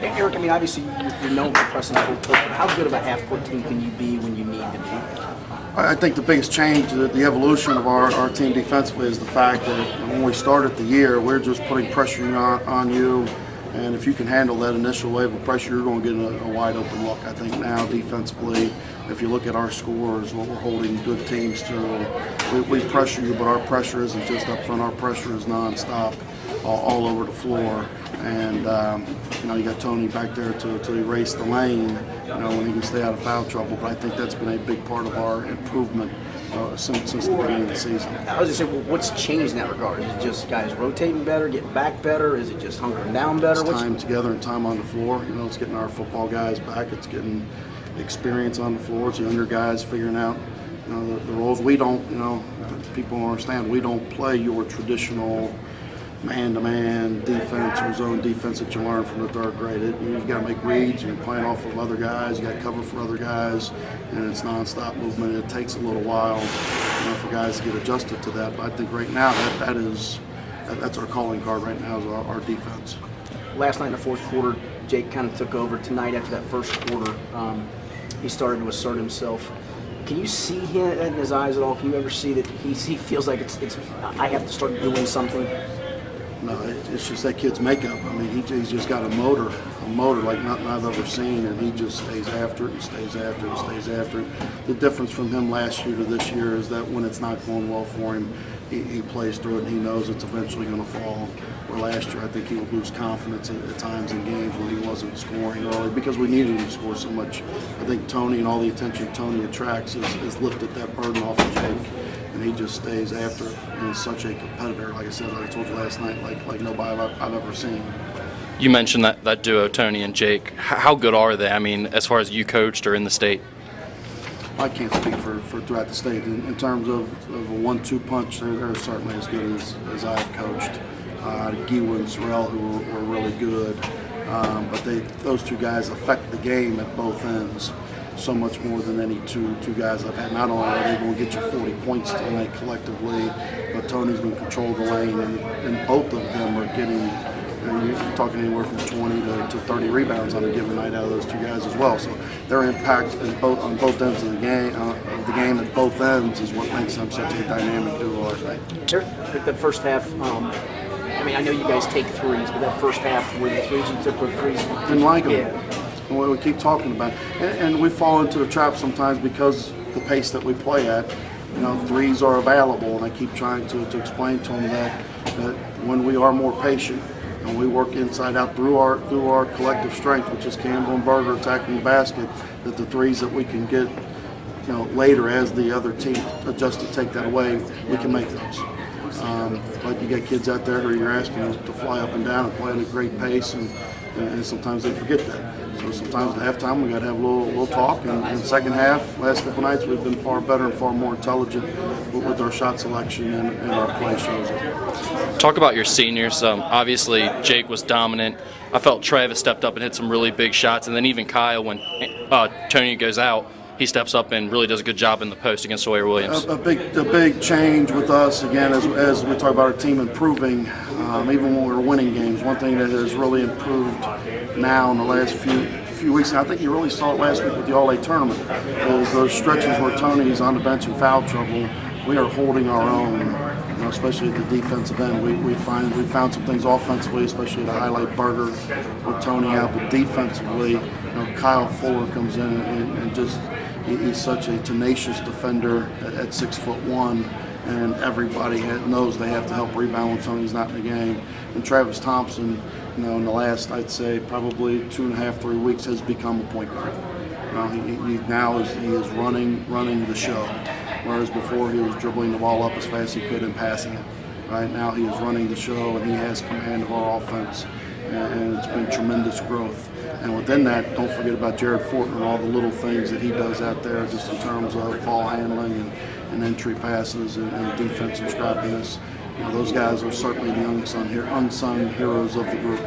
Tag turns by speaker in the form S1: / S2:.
S1: Erik, I mean, obviously you're known for pressing full tilt, but how good of a half-court team can you be when you need to be?
S2: I think the biggest change, the evolution of our team defensively is the fact that when we started the year, we're just putting pressure on you. And if you can handle that initial wave of pressure, you're going to get a wide open look. I think now defensively, if you look at our scores, what we're holding good teams to, we pressure you, but our pressure isn't just up front. Our pressure is nonstop, all over the floor. And you got Tony back there to erase the lane, when he can stay out of foul trouble. But I think that's been a big part of our improvement since the beginning of the season.
S1: I was just saying, well, what's changed in that regard? Is it just guys rotating better, getting back better? Is it just hunkering down better?
S2: It's time together and time on the floor. It's getting our football guys back. It's getting experience on the floor. It's younger guys figuring out the roles. We don't, people don't understand, we don't play your traditional man-to-man defense or zone defense that you learn from the third grade. You got to make reads. You're playing off of other guys. You got to cover for other guys, and it's nonstop movement. It takes a little while, for guys to get adjusted to that. But I think right now that's our calling card right now is our defense.
S1: Last night in the fourth quarter, Jake kind of took over. Tonight after that first quarter, he started to assert himself. Can you see him in his eyes at all? Can you ever see that he feels like it's I have to start doing something?
S2: No, it's just that kid's makeup. I mean, he's just got a motor like nothing I've ever seen, and he just stays after it and stays after it and stays after it. The difference from him last year to this year is that when it's not going well for him, he plays through it and he knows it's eventually going to fall. Where last year, I think he would lose confidence at times in games when he wasn't scoring early because we needed him to score so much. I think Tony and all the attention Tony attracts has lifted that burden off of Jake. And he just stays after it, and he's such a competitor. Like I said, like I told you last night, like nobody I've ever seen.
S3: You mentioned that duo, Tony and Jake. How good are they? I mean, as far as you coached or in the state?
S2: I can't speak for throughout the state. In terms of a 1-2 punch, they're certainly as good as I've coached. Giwa and Sorrell, who were really good. But those two guys affect the game at both ends so much more than any two guys I've had. Not only are they going to get you 40 points tonight collectively, but Tony's going to control the lane, and both of them are getting, you're talking anywhere from 20 to 30 rebounds on a given night out of those two guys as well. So their impact on both ends of the game at both ends is what makes them such a dynamic duo, I think.
S1: The first half, I mean, I know you guys take threes, but that first half where the threes you took were threes.
S2: Didn't like them.
S1: Yeah.
S2: We keep talking about it. And we fall into the trap sometimes because the pace that we play at, threes are available, and I keep trying to explain to them that when we are more patient and we work inside out through our collective strength, which is Campbell and Berger attacking the basket, that the threes that we can get later as the other team adjusts to take that away, we can make those. Like you got kids out there who you're asking to fly up and down and play at a great pace, and sometimes they forget that. So sometimes at halftime we got to have a little talk. And in the second half, last couple nights, we've been far better and far more intelligent with our shot selection and our play shows it.
S3: Talk about your seniors. Obviously, Jake was dominant. I felt Travis stepped up and hit some really big shots. And then even Kyle, when Tony goes out, he steps up and really does a good job in the post against Sawyer Williams.
S2: A big change with us, again, as we talk about our team improving, even when we're winning games. One thing that has really improved now in the last few weeks, and I think you really saw it last week with the All-A tournament, is those stretches where Tony's on the bench in foul trouble. We are holding our own, especially at the defensive end. We found some things offensively, especially to highlight Berger with Tony out, but defensively, Kyle Fuller comes in and just he's such a tenacious defender at 6'1", and everybody knows they have to help rebound when Tony's not in the game. And Travis Thompson, in the last, I'd say, probably 2.5, 3 weeks, has become a point guard. He is running the show, whereas before he was dribbling the ball up as fast as he could and passing it. Right now he is running the show, and he has command of our offense, and it's been tremendous growth. And within that, don't forget about Jared Fortner and all the little things that he does out there just in terms of ball handling and entry passes and defense and scrappiness. Those guys are certainly the unsung heroes of the group.